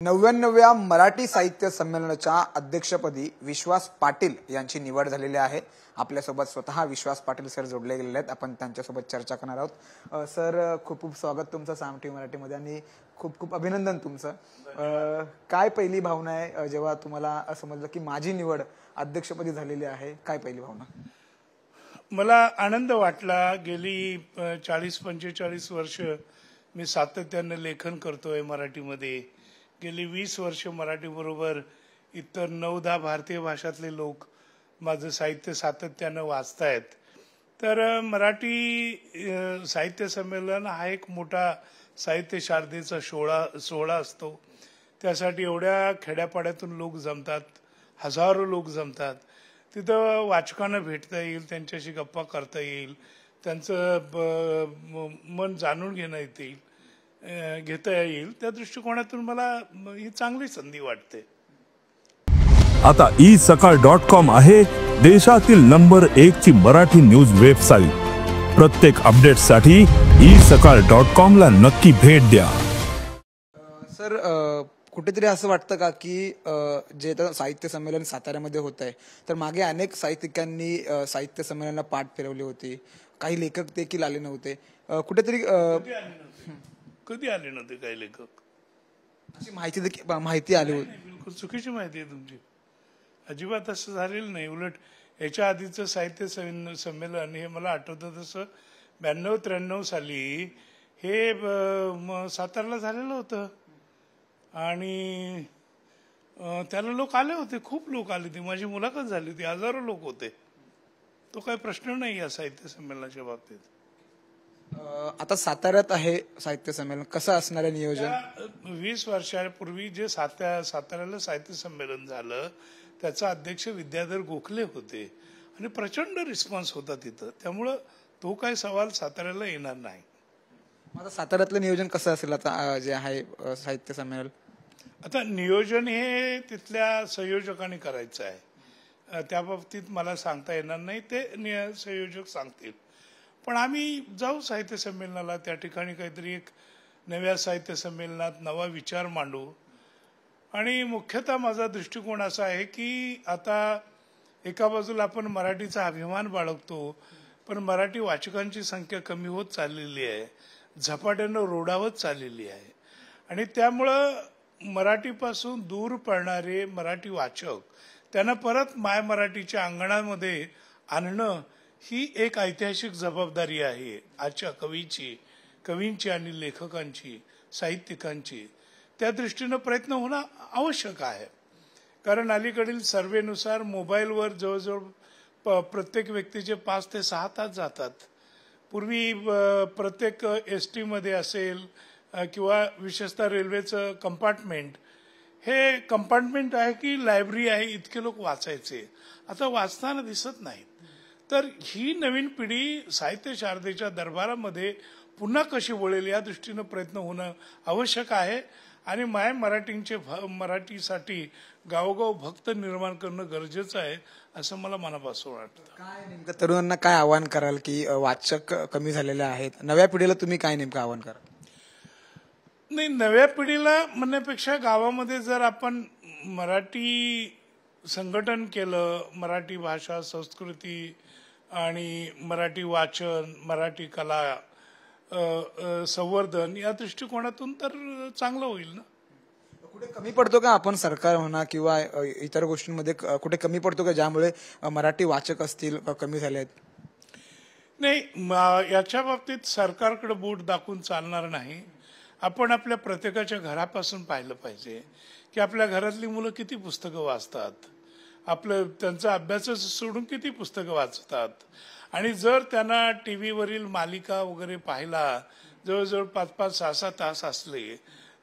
99व्या मराठी साहित्य संमेलनाच्या अध्यक्षपदी विश्वास पाटील यांची निवड झालेली आहे। आपल्यासोबत स्वतः विश्वास पाटील सर जोडले गेलेले आहेत। आपण त्यांच्यासोबत चर्चा करणार आहोत। सर, खूप खूप स्वागत तुमचं साम टीव्ही मराठीमध्ये आणि खूप खूप अभिनंदन तुमचं। काय पहिली भावना आहे जेव्हा तुम्हाला समजलं की माझी निवड अध्यक्षपदी झालेली आहे? काय पहिली भावना? मला आनंद वाटला। गेली 40-45 वर्ष मी सातत्याने लेखन करतोय मराठीमध्ये। गेली 20 वर्ष मराठी बरोबर इतर 9-10 भारतीय भाषातले लोक माझं साहित्य सातत्याने वाचतायत। तर मराठी साहित्य संमेलन हा एक मोठा साहित्य शारदेचा सोहळा असतो। त्यासाठी एवढ्या खेड्यापाड्यातून लोक जमतात, हजारो लोक जमतात। तिथं वाचकांना भेटता येईल, त्यांच्याशी गप्पा करता येईल, त्यांचं मन जाणून घेता येईल। त्या दृष्टिकोनातून मला ही चांगली संधी वाटते। आता isakal.com आहे देशातील नंबर 1 ची मराठी न्यूज वेबसाईट। प्रत्येक अपडेटसाठी isakal.com ला नक्की भेट द्या। सर, कुठेतरी असं वाटतं का की जे साहित्य संमेलन साताऱ्यामध्ये होत आहे, तर मागे अनेक साहित्यिकांनी साहित्य संमेलनाला पाठ फिरवली होती, काही लेखक देखील आले नव्हते, कुठेतरी कधी आले नव्हते काही लेखक? अशी माहिती आली होती? बिलकुल चुकीची माहिती आहे तुमची। अजिबात असं झालेलं नाही। उलट याच्या आधीचं साहित्य संमेलन हे मला आठवतं तसं 92-93 साली हे साताऱ्याला झालेलं होतं आणि त्याला लोक आले होते, खूप लोक आले होते। माझी मुलाखत झाली होती, हजारो लोक होते। तो काही प्रश्न नाही या साहित्य संमेलनाच्या बाबतीत। आता साताऱ्यात आहे साहित्य संमेलन, कसं असणार आहे नियोजन? 20 वर्षापूर्वी जे साताऱ्याला साहित्य संमेलन झालं त्याचा अध्यक्ष विद्याधर गोखले होते आणि प्रचंड रिस्पॉन्स होता तिथं। त्यामुळं तो काही सवाल साताऱ्याला येणार नाही। आता साताऱ्यातलं नियोजन कसं असेल आता जे आहे साहित्य संमेलन? आता नियोजन हे तिथल्या संयोजकांनी करायचं आहे। त्या बाबतीत मला सांगता येणार नाही, ते संयोजक सांगतील। पण आम्ही जाऊ साहित्य संमेलनाला, त्या ठिकाणी काहीतरी एक नव्या साहित्य संमेलनात नवा विचार मांडू। आणि मुख्यतः माझा दृष्टिकोन असा आहे की आता एका बाजूला आपण मराठीचा अभिमान बाळगतो, पण मराठी वाचकांची संख्या कमी होत चाललेली आहे, झपाट्यानं रोडावत चाललेली आहे। आणि त्यामुळं मराठीपासून दूर पडणारे मराठी वाचक त्यांना परत माय मराठीच्या अंगणामध्ये आणणं ही एक ऐतिहासिक जबाबदारी आहे आजच्या कवींची आणि लेखकांची, साहित्यिकांची। त्या दृष्टीनं प्रयत्न होणं आवश्यक आहे। कारण अलीकडील सर्वेनुसार मोबाईलवर जवळजवळ प्रत्येक व्यक्तीचे 5 ते 6 तास जातात। पूर्वी प्रत्येक ST मध्ये असेल किंवा विशेषतः रेल्वेचं कंपार्टमेंट आहे की लायब्ररी आहे, इतके लोक वाचायचे, आता वाचताना दिसत नाहीत। तर ही नवीन पिढी साहित्य शारदेच्या दरबारामध्ये पुन्हा कशी वळेल या दृष्टीनं प्रयत्न होणं आवश्यक आहे। आणि माय मराठीसाठी गावोगाव भक्त निर्माण करणं गरजेचं आहे असं मला मनापासून वाटतं। काय नेमकं तरुणांना काय आवाहन कराल की वाचक कमी झालेले आहेत, नव्या पिढीला तुम्ही काय नेमकं आवाहन कराल? नाही, नव्या पिढीला म्हणण्यापेक्षा गावामध्ये जर आपण मराठी संघटन केलं, मराठी भाषा, संस्कृती आणि मराठी वाचन, मराठी कला संवर्धन या दृष्टिकोनातून तर चांगलं होईल ना। कुठे कमी पडतो का आपण, सरकार म्हणा किंवा इतर गोष्टींमध्ये कुठे कमी पडतो का ज्यामुळे मराठी वाचक असतील कमी झाले आहेत? नाही, याच्या बाबतीत सरकारकडे बोट दाखवून चालणार नाही। आपण आपल्या प्रत्येकाच्या घरापासून पाहिलं पाहिजे की आपल्या घरातली मुलं किती पुस्तकं वाचतात, त्यांचा अभ्यास सोडून किती पुस्तकं वाचतात। आणि जर त्यांना टीव्हीवरील मालिका वगैरे पाहायला जवळजवळ 5-5, 6-6 तास असले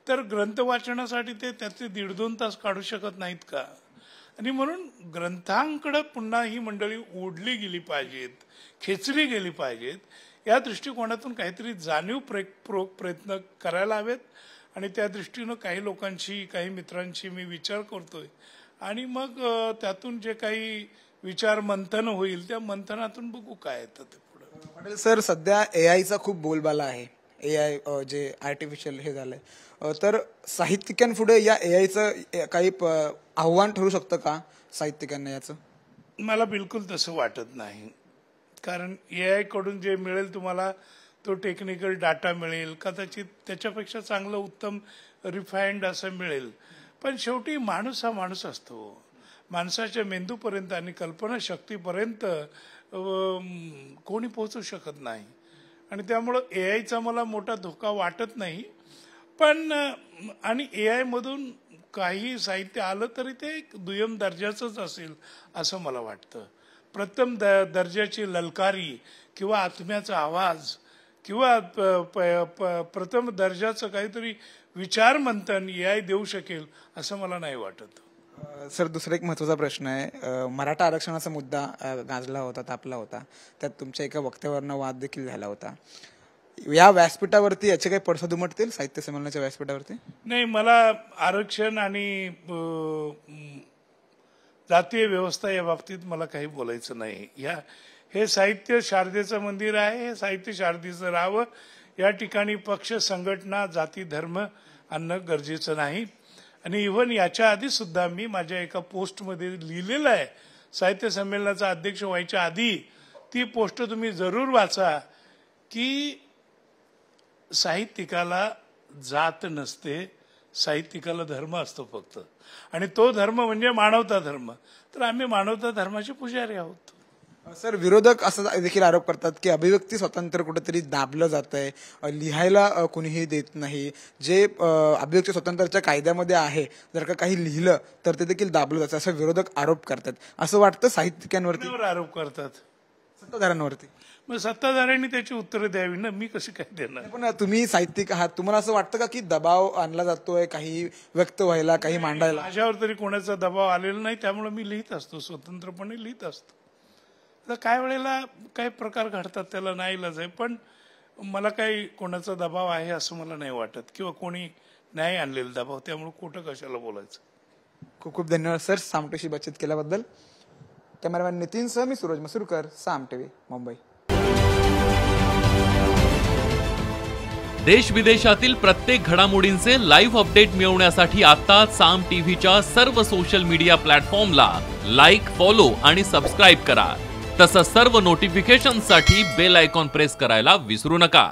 तर ग्रंथ वाचनासाठी ते त्याचे 1.5-2 तास काढू शकत नाहीत का? आणि म्हणून ग्रंथांकडे पुन्हा ही मंडळी ओढली गेली पाहिजेत, खेचली गेली पाहिजेत। या दृष्टिकोनातून काहीतरी जाणीवपूर्वक प्रयत्न करायला हवेत। आणि त्या दृष्टीनं काही लोकांशी, काही मित्रांशी मी विचार करतोय आणि मग त्यातून जे काही विचार मंथन होईल त्या मंथनातून बघू काय येतं ते पुढे। पाटील सर, सध्या AI चा खूप बोलबाला आहे। AI जे आर्टिफिशियल हे झालंय, तर साहित्यिकांपुढे या AIचं काही आव्हान ठरू शकतं का साहित्यिकांना याचं? मला बिलकुल तसं वाटत नाही. कारण AI कडून जे मिळेल तुम्हाला तो टेक्निकल डाटा मिळेल, कदाचित त्याच्यापेक्षा चांगलं उत्तम रिफाईंड असं मिळेल. पण शेवटी माणूस हा माणूस असतो. माणसाच्या मेंदूपर्यंत आणि कल्पनाशक्तीपर्यंत कोणी पोहोचू शकत नाही. आणि त्यामुळं AIचा मला मोठा धोका वाटत नाही. पण आणि AI मधून काही साहित्य आलं तरी ते दुय्यम दर्जाचंच असेल असं मला वाटतं. प्रथम दर्जाची ललकारी किंवा आत्म्याचा आवाज किंवा प्रथम दर्जाचं काहीतरी विचार मंथन AI देऊ शकेल असं मला नाही वाटत. सर, दुसरा एक महत्त्वाचा प्रश्न आहे. मराठा आरक्षणाचा मुद्दा गाजला होता, तापला होता. त्यात तुमच्या एका वक्तव्यावरनं वाद देखील झाला होता. या व्यासपीठावरती याचे काही पडसाद उमटतील साहित्य संमेलनाच्या व्यासपीठावरती? नाही, मला आरक्षण आणि जातीय व्यवस्था या बाबतीत मला काही बोलायचं नाही. हे साहित्य शारदेचं मंदिर आहे. हे साहित्य शारदेचं राहावं. या ठिकाणी पक्ष, संघटना, जाती, धर्म आणणं गरजेचं नाही. आणि इव्हन याच्या आधी सुद्धा मी माझ्या एका पोस्टमध्ये लिहिलेलं आहे, साहित्य संमेलनाचा अध्यक्ष व्हायच्या आधी ती पोस्ट तुम्ही जरूर वाचा, की साहित्यिकाला जात नसते, साहित्यिकाला धर्म असतो फक्त. आणि तो धर्म म्हणजे मानवता धर्म. तर आम्ही मानवता धर्माचे पुजारी आहोत. सर, विरोधक असं देखील आरोप करतात की अभिव्यक्ती स्वातंत्र्य कुठेतरी दाबलं जात आहे, लिहायला कुणीही देत नाही. जे अभिव्यक्ती स्वातंत्र्याच्या कायद्यामध्ये आहे, जर का काही लिहिलं तर ते देखील दाबलं जातं, असं विरोधक आरोप करतात. असं वाटतं साहित्यिकांवरती? आरोप करतात सत्ताधाऱ्यांवरती. मग सत्ताधाऱ्यांनी त्याची उत्तरं द्यावी ना, मी कशी काय देणार? पण तुम्ही साहित्यिक आहात, तुम्हाला असं वाटतं का की दबाव आणला जातोय काही व्यक्त व्हायला, काही मांडायला? माझ्यावर तरी कोणाचा दबाव आलेला नाही, त्यामुळे मी लिहित असतो, स्वतंत्रपणे लिहित असतो. तर काय वेळेला काही प्रकार घडतात, त्याला नाही इलाज आहे. पण मला काही कोणाचा दबाव आहे असं मला नाही वाटत, किंवा कोणी नाही आणलेला दबाव. त्यामुळे कुठं कशाला बोलायचं. खूप खूप धन्यवाद सर, साम टीव्हीशी बातचीत केल्याबद्दल. कॅमेरामॅन नितीनसह मी सूरज मसूरकर, साम टीव्ही, मुंबई. देश विदेशातील प्रत्येक घडामोडींचे लाईव्ह अपडेट मिळवण्यासाठी आता साम टीव्हीच्या सर्व सोशल मीडिया प्लॅटफॉर्मला लाईक, फॉलो आणि सबस्क्राईब करा. तसंच सर्व नोटिफिकेशनसाठी बेल आयकॉन प्रेस करायला विसरू नका.